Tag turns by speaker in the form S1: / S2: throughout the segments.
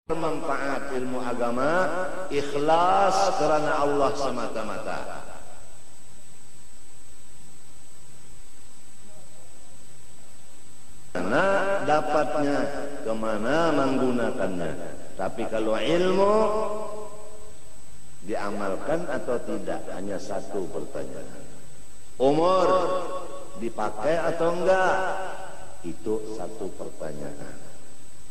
S1: bermanfaat ilmu agama, ikhlas karena Allah semata-mata. Karena dapatnya, kemana menggunakannya. Tapi kalau ilmu diamalkan atau tidak, hanya satu pertanyaan. Umur dipakai atau enggak? Itu satu pertanyaan.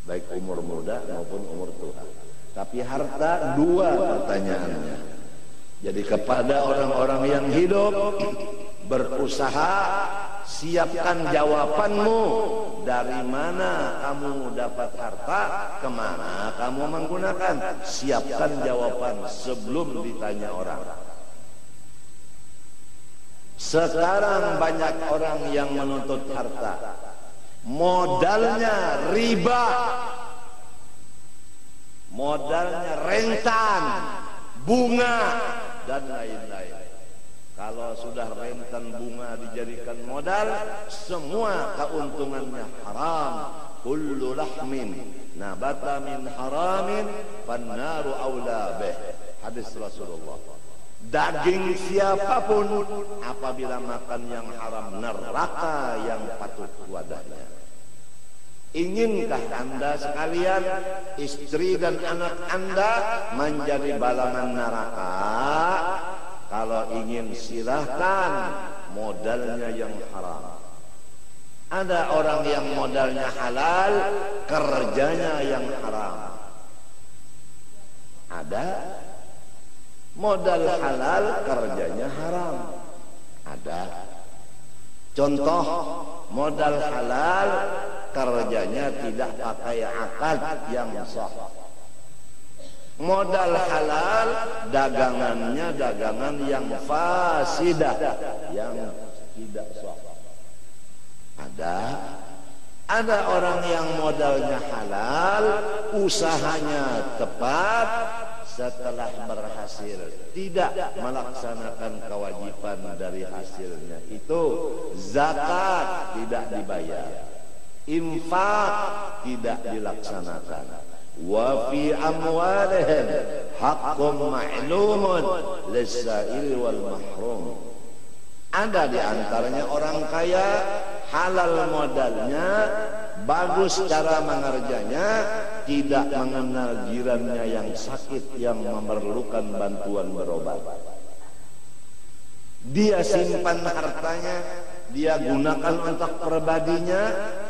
S1: Baik umur muda maupun umur tua. Tapi harta dua pertanyaannya. Jadi kepada orang-orang yang hidup, berusaha, siapkan jawabanmu. Dari mana kamu dapat harta, kemana kamu menggunakan. Siapkan jawaban sebelum ditanya orang. Sekarang banyak orang yang menuntut harta, modalnya riba, modalnya rentan, bunga, dan lain-lain. Kalau sudah rentan bunga dijadikan modal, semua keuntungannya haram. Kullu lahmin nabata min haramin fannaru aula bih. Hadis Rasulullah. Daging siapapun apabila makan yang haram, neraka yang patut wadahnya. Inginkah anda sekalian, istri dan anak anda menjadi balaman neraka? Kalau ingin silahkan, modalnya yang haram. Ada orang yang modalnya halal, kerjanya yang haram. Ada modal halal, kerjanya haram. Ada. Contoh, modal halal, kerjanya tidak pakai akad yang sah. Modal halal, dagangannya dagangan yang fasidah, yang tidak sah. Ada orang yang modalnya halal, usahanya tepat, setelah berhasil tidak melaksanakan kewajiban dari hasilnya itu, zakat tidak dibayar, infak tidak dilaksanakan. Wa fi amwalihim haqqun ma'lumun lis-sa'il wal mahrum. Ada di antaranya orang kaya, halal modalnya, bagus cara mengerjanya, tidak mengenal jirannya yang sakit, yang memerlukan bantuan berobat. Dia simpan hartanya, dia gunakan untuk pribadinya,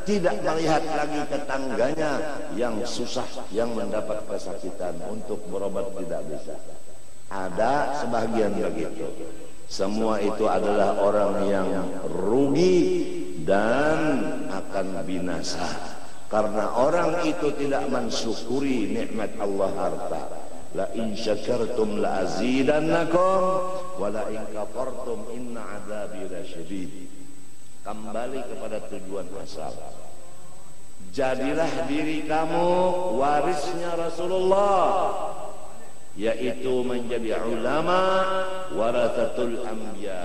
S1: tidak melihat lagi tetangganya yang susah, yang mendapat kesakitan, untuk berobat tidak bisa. Ada sebagian begitu. Semua itu adalah orang yang rugi dan akan binasa, karena orang itu tidak mensyukuri nikmat Allah harta. La in syakartum la azidannakum wa la in kafartum inna adzabi lasyadid. Kembali kepada tujuan asal. Jadilah diri kamu warisnya Rasulullah, yaitu menjadi ulama warathatul anbiya,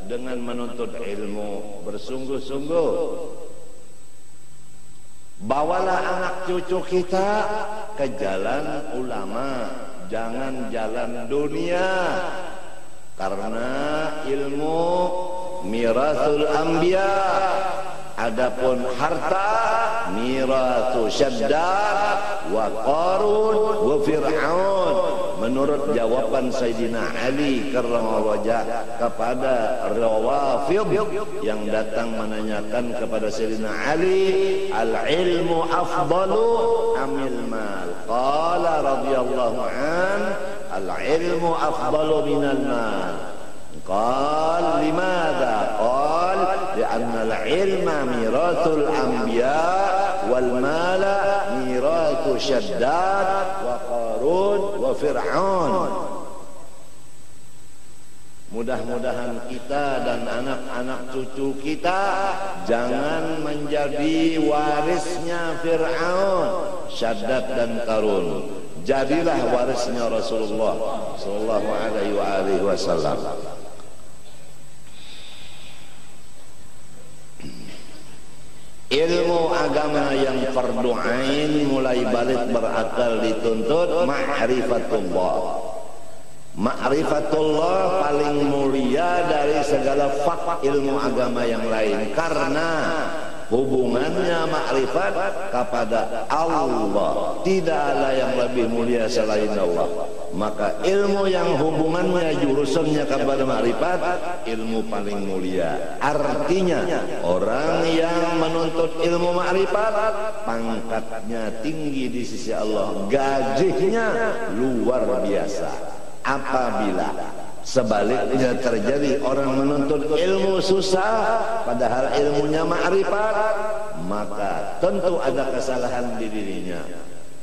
S1: dengan menuntut ilmu bersungguh-sungguh. Bawalah anak cucu kita ke jalan ulama, jangan jalan dunia, karena ilmu mirasul anbiya. Adapun harta miratu Syaddad wa Qarun wa Fir'aun, menurut jawaban Sayyidina Ali karramallahu wajhah kepada Rawafid yang datang menanyakan kepada Sayyidina Ali, al-ilmu afdalu amil mal? Qala radhiyallahu an, al-ilmu afdalu minal mal. Qal limadha? Qal li'anna al-ilma mirathul anbiya wal mala mirathu Syaddad wa Qarun wa Fir'aun. Mudah-mudahan kita dan anak-anak cucu kita jangan menjadi warisnya Fir'aun, Syaddad dan Qarun. Jadilah warisnya Rasulullah sallallahu alaihi wasallam. Ilmu agama yang fardu ain mulai balik berakal dituntut ma'rifatullah. Ma'rifatullah paling mulia dari segala ilmu agama yang lain, karena hubungannya makrifat kepada Allah. Tidak ada yang lebih mulia selain Allah. Maka ilmu yang hubungannya jurusannya kepada makrifat, ilmu paling mulia. Artinya orang yang menuntut ilmu makrifat pangkatnya tinggi di sisi Allah, gajinya luar biasa. Apabila sebaliknya terjadi orang menuntut ilmu susah padahal ilmunya ma'rifat, maka tentu ada kesalahan di dirinya.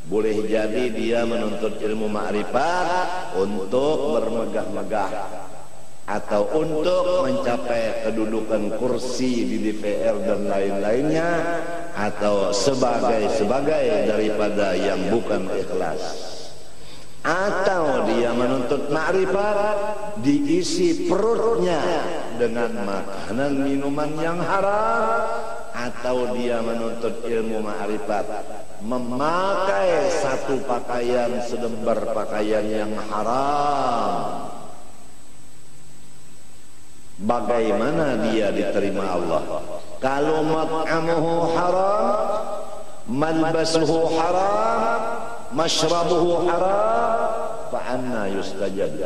S1: Boleh jadi dia menuntut ilmu ma'rifat untuk bermegah-megah atau untuk mencapai kedudukan kursi di DPR dan lain-lainnya, atau sebagai daripada yang bukan ikhlas. Atau dia menuntut ma'rifat diisi perutnya dengan makanan minuman yang haram, atau dia menuntut ilmu ma'rifat memakai satu pakaian selembar pakaian yang haram. Bagaimana dia diterima Allah? Kalau mat'amuhu haram, malbasuhu haram, mashrabuhu haram, fa'anna yustajab.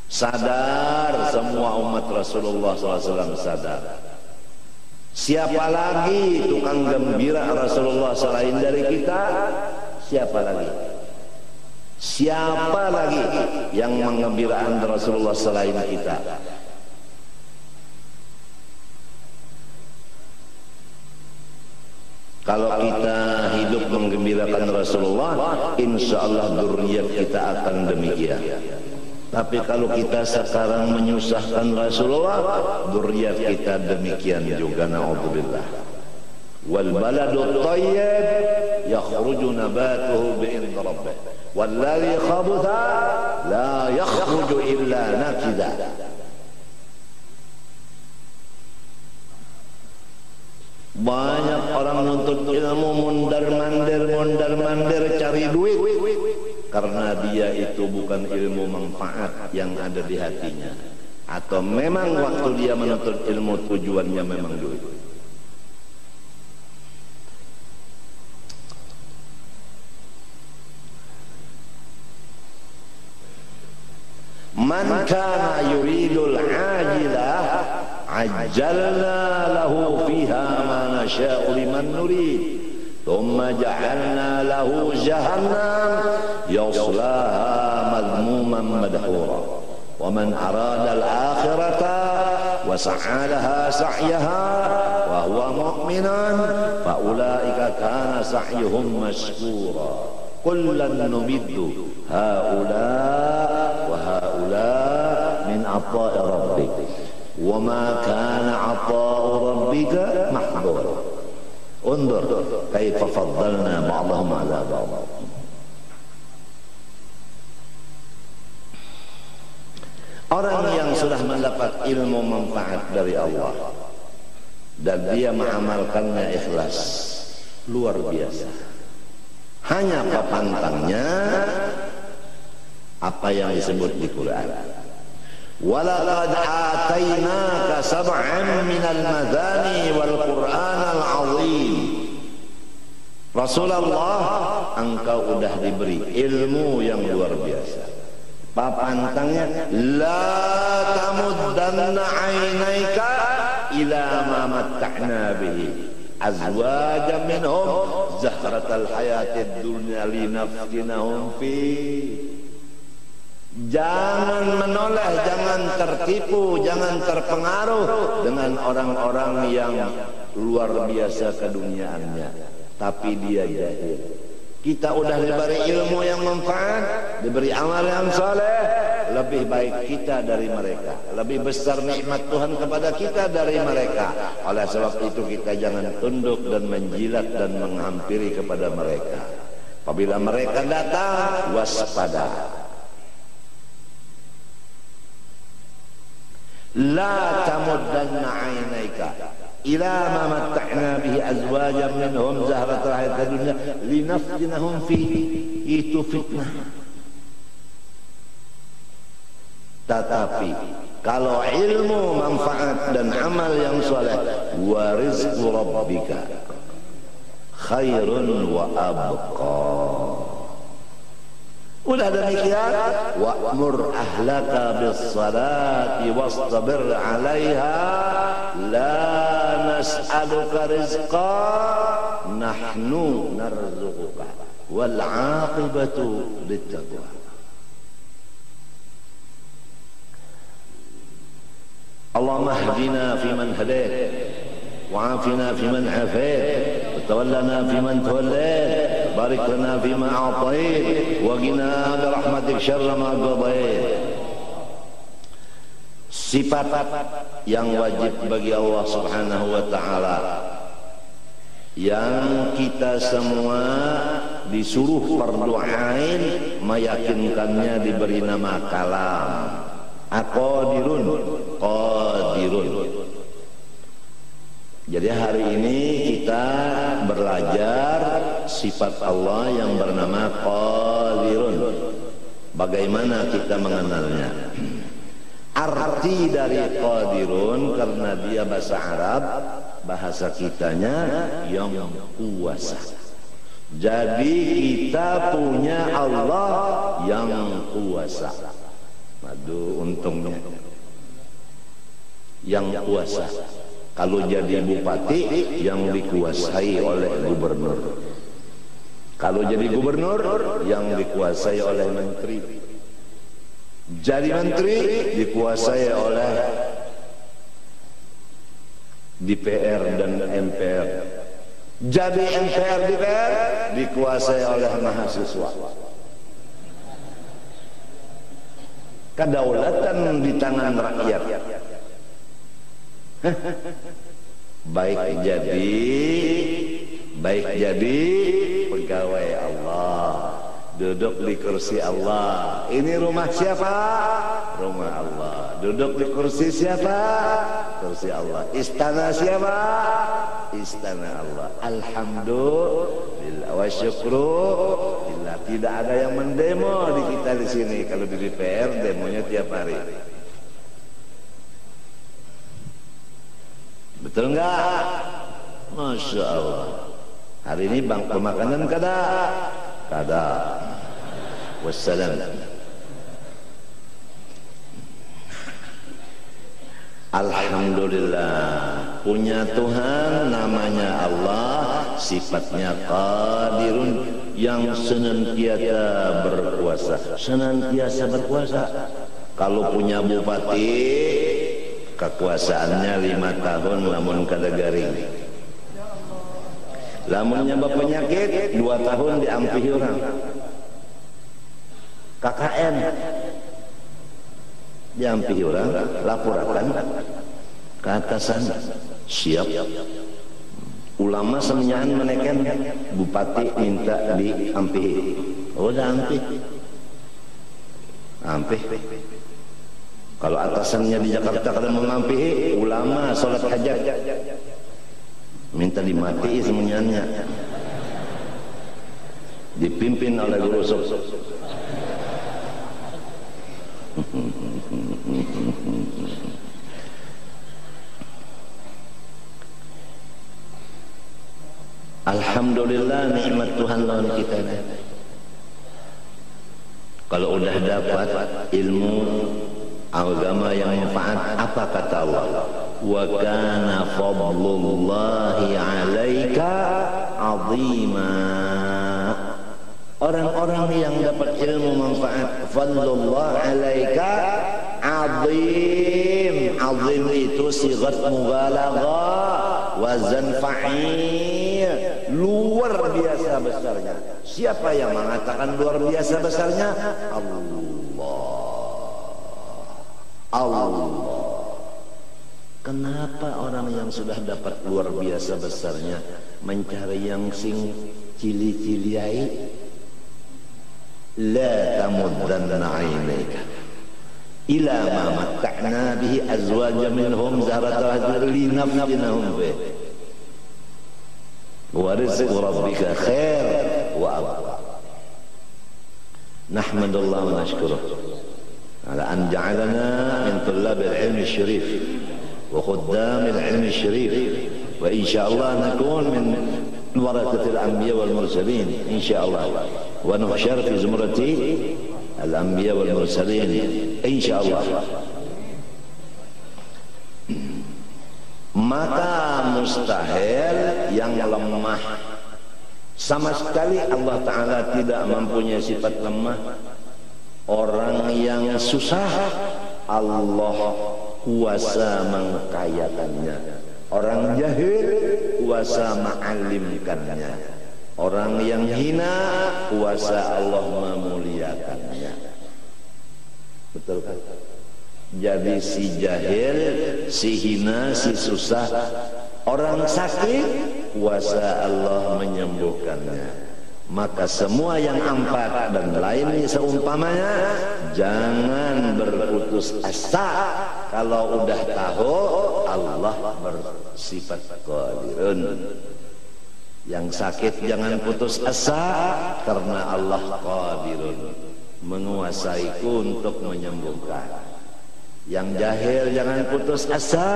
S1: Sadar semua umat Rasulullah SAW, sadar. Siapa lagi tukang gembira Rasulullah selain dari kita? Siapa lagi? Siapa lagi yang menggembirakan Rasulullah selain kita? Kalau kita hidup menggembirakan Rasulullah, insya Allah dzurriyyat kita akan demikian. Tapi kalau kita sekarang menyusahkan Rasulullah, dzurriyyat kita demikian juga, naudzubillah. Wal baladut thayyib yakhruju nabatuhu bi'idzni rabbih, walladzi khabutha la yakhruju illa nakida. Banyak orang nuntut ilmu mondar-mandir cari duit, karena dia itu bukan ilmu manfaat yang ada di hatinya, atau memang waktu dia menuntut ilmu tujuannya memang duit. Man kana yuridul ajilah ajjalna lahu fiha ma nasha'u liman nurid thumma ja'alna lahu jahannam yaslaha madhmuman madhura wa man arada al-akhirata wa sa'a laha sa'yaha wa huwa mu'minun fa ulaika kana sa'yuhum mashkura kullan numiddu haula wa haula min ata'i rabbik wa ma kana ata'u rabbika mahdura. Undur kaifa faddalna ba'dahum 'ala ba'd. Orang yang sudah mendapat ilmu manfaat dari Allah dan dia mengamalkannya ikhlas, luar biasa. Hanya apa pantangnya apa yang disebut di Quran. Walaqad atainaka sab'an minal madani wal Qur'anal 'azim. Rasulullah, engkau sudah diberi ilmu yang luar biasa. Papantangnya, la tamuddanna 'ainaika ila ma matta'na bihi azwajan minhum zahratal hayatid dunya linaftinahum fi. Jangan menoleh, jangan tertipu, jangan terpengaruh dengan orang-orang yang luar biasa keduniaannya, tapi dia jahil. Kita udah diberi ilmu yang manfaat, diberi amal yang saleh, lebih baik kita dari mereka, lebih besar nikmat Tuhan kepada kita dari mereka. Oleh sebab itu kita jangan tunduk dan menjilat dan menghampiri kepada mereka. Apabila mereka datang, waspada. La tamuddanna 'ainaika ila ma matta'na bihi azwajan minhum zahratal hayatid dunya linaftinahum fihi, itu fitnah. Tetapi kalau ilmu manfaat dan amal yang soleh, wa rizqu rabbika khairun wa abqa. Udah demikian, wa'mur ahlaka bis salati wastabir 'alaiha la nas'aluka rizqa nahnu narzuquka wal 'aqibatu littaqwa. Allahumma hdina fiman hadait wa 'afina fiman 'afait wa tawallana fiman tawallait, barik lana fima a'tait wa qina bi rahmatik syarra ma qadait. Sifat yang wajib bagi Allah Subhanahu wa taala yang kita semua disuruh fardu ain meyakinkannya, diberi nama kalam. Aqadirun, qadirun. Jadi hari ini kita belajar sifat Allah yang bernama qadirun. Bagaimana kita mengenalnya? Arti dari qadirun, karena dia bahasa Arab, bahasa kitanya yang kuasa. Jadi kita punya Allah yang kuasa. Aduh, untungnya yang kuasa. Kalau jadi bupati, yang dikuasai oleh gubernur. Kalau jadi gubernur, yang dikuasai oleh menteri. Jadi menteri dikuasai oleh DPR dan MPR. Jadi MPR DPR dikuasai oleh mahasiswa. Kedaulatan di tangan rakyat. Baik jadi pegawai Allah, duduk di kursi Allah. Ini rumah siapa? Rumah Allah. Duduk di kursi siapa? Kursi Allah. Istana siapa? Istana Allah. Alhamdulillah wa syukrulillah. Tidak ada yang mendemo di kita di sini. Kalau di DPR demonya tiap hari. Betul enggak? Masya Allah. Hari ini bangku makanan kada? Kada. Wassalam. Alhamdulillah, punya Tuhan namanya Allah, sifatnya qadirun, yang senantiasa berkuasa. Senantiasa berkuasa. Kalau punya bupati, kekuasaannya 5 tahun lamun kada garing. Lamunnya berpenyakit 2 tahun diampihi orang. KKN diampihi orang, laporakan ke atasan, siap. Ulama semenyahan menekan, bupati minta diampihi. Oh, dah ampih. Kalau atasannya di Jakarta kada mengampihi, ulama sholat hajat minta dimati semuanya, dipimpin oleh guru sok. Alhamdulillah, nikmat Tuhan lawan kita. Kalau udah dapat ilmu agama yang manfaat, apa kata Allah? Wa kana fadlullahi 'alaika 'azima. Orang-orang yang dapat ilmu manfaat, fadlullah 'alaika 'azim. 'Azim itu sigat mubalaghah, wazan fa'il, luar biasa besarnya. Siapa yang mengatakan luar biasa besarnya? Allah. Kenapa orang yang sudah dapat luar biasa besarnya mencari yang sing cili-ciliai? La tamuddanna 'ainaika ila ma matta'na bihi azwajan minhum zahratal linaftinahum fi wa rizqu rabbika khair wa abqa. Nahmadullah wa nashkuruh ala an ja'alana min tullabil ilmi syarif wa khuddamil ilmi syarif, wa insyaallah nakun min warathatil anbiya wal mursalin insyaallah, wa nuhsyar fi zumrati al-anbiya wal mursalin insyaallah. Maka mustahil yang lemah, sama sekali Allah Ta'ala tidak mempunyai sifat lemah. Orang yang susah Allah kuasa mengkayakannya, orang jahil kuasa mengalimkannya, orang yang hina kuasa Allah memuliakannya. Betul kan? Jadi si jahil, si hina, si susah, orang sakit kuasa Allah menyembuhkannya. Maka semua yang empat dan lainnya seumpamanya, jangan berputus asa. Kalau udah tahu Allah bersifat qadirun. Yang sakit jangan putus asa, karena Allah qadirun, menguasaiku untuk menyembuhkan. Yang jahil jangan putus asa,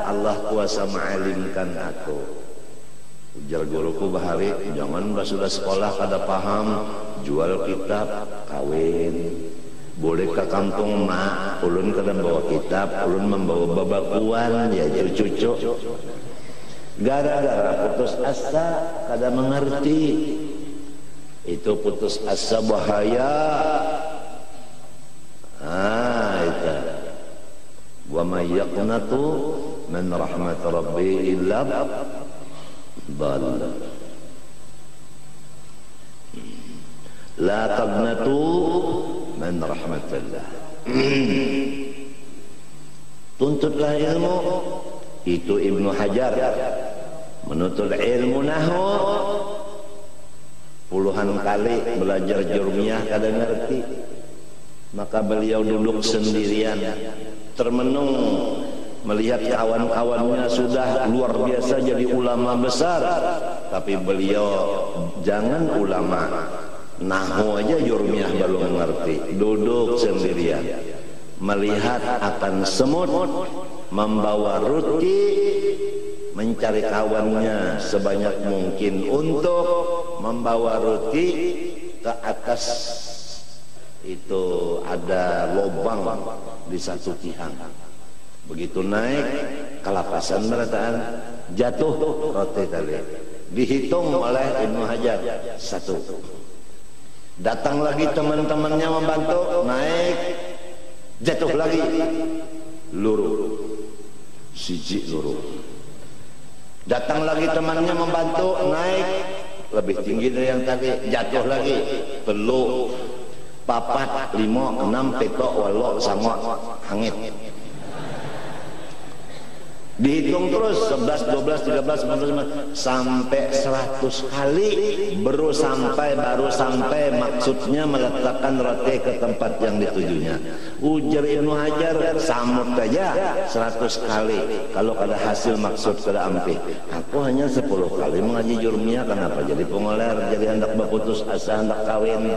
S1: Allah kuasa mengalimkan aku. Ujar guruku bahari, jangan sudah sekolah kada paham, jual kitab, kawin. Boleh ke kampung mak, ulun kada bawa kitab, ulun membawa babakuan, ya cucu. Gara-gara putus asa, kada mengerti. Itu putus asa bahaya. Itu. Wa may yaqnatu min rahmat rabbi illa dalla. La taqnatu min rahmatillah. Tuntutlah ilmu. Itu Ibnu Hajar menuntut ilmu nahwu puluhan kali belajar jurmiyah kada ngerti. Maka beliau duduk sendirian termenung melihat kawan-kawannya sudah luar biasa jadi ulama besar, tapi beliau jangan ulama nahwu aja jurmiyah belum mengerti, duduk sendirian melihat akan semut membawa roti, mencari kawannya sebanyak mungkin untuk membawa roti ke atas. Itu ada lubang di satu tiang. Begitu naik kelapasan berataan, jatuh roti tadi. Dihitung oleh Ibnu Hajar satu. Datang lagi teman-temannya membantu, naik, jatuh lagi, luruh, siji luruh. Datang lagi temannya membantu, naik, lebih tinggi dari yang tadi, jatuh lagi, telu, papat, lima, enam, petok, walo, sango, hangit. Dihitung terus 11, 12, 13, 14, 15 sampai 100 kali baru sampai maksudnya meletakkan roti ke tempat yang ditujunya. Ujar Ibnu Hajar samut aja 100 kali kalau ada hasil maksud kada ampi. Aku hanya 10 kali mengaji jurmiyah, kenapa jadi pengoler, jadi hendak berputus asa, hendak kawin.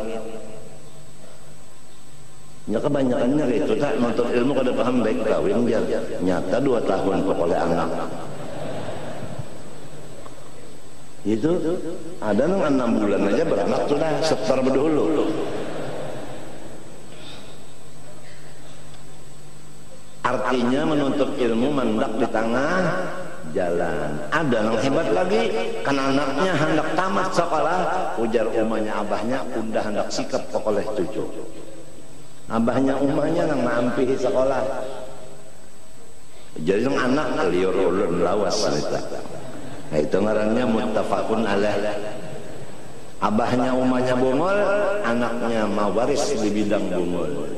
S1: Ya kebanyakannya itu tak nonton ilmu kada paham baik kawin dia nyata 2 tahun pokoknya anak itu ada nang 6 bulan aja beranak sudah setor berdulu. Artinya menuntut ilmu mendak di tengah jalan. Ada yang hebat lagi, kan anaknya hendak tamat sekolah, ujar umahnya abahnya, udah hendak sikap pokoknya cucu. Abahnya umahnya nang mampihi sekolah. Jadi yang anak liur ulun lawas cerita. Nah, itu ngarannya muttafaqun alaih. Abahnya umahnya bungul, anaknya mawaris di bidang bungul.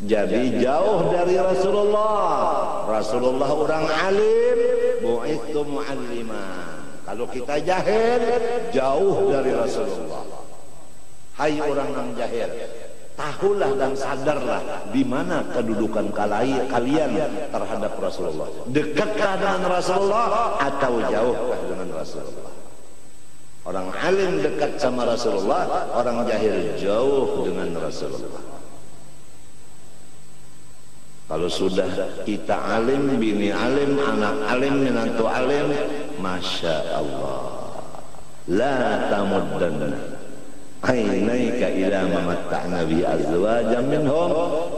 S1: Jadi jauh dari Rasulullah. Rasulullah orang alim, bu'ithu mu'allima. Kalau kita jahil, jauh dari Rasulullah. Hai orang yang jahil, tahulah dan sadarlah di mana kedudukan kalian terhadap Rasulullah. Dekatkah dengan Rasulullah atau jauhkah dengan Rasulullah? Orang alim dekat sama Rasulullah, orang jahil jauh dengan Rasulullah. Kalau sudah kita alim, bini alim, anak alim, menantu alim, Masya Allah, la tamuddanna ainaika ila ma matta'na bi azwajan minhum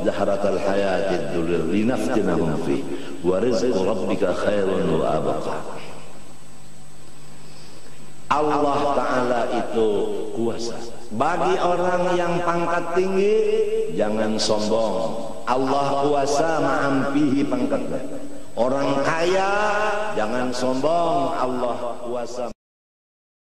S1: zahratal hayatid dunya linaftinahum fi wa rizqu rabbika khairun wa abqa. Allah Ta'ala itu kuasa. Bagi orang yang pangkat tinggi, jangan sombong. Allah kuasa ma'ampihi pangkatnya. Orang kaya, jangan sombong. Allah kuasa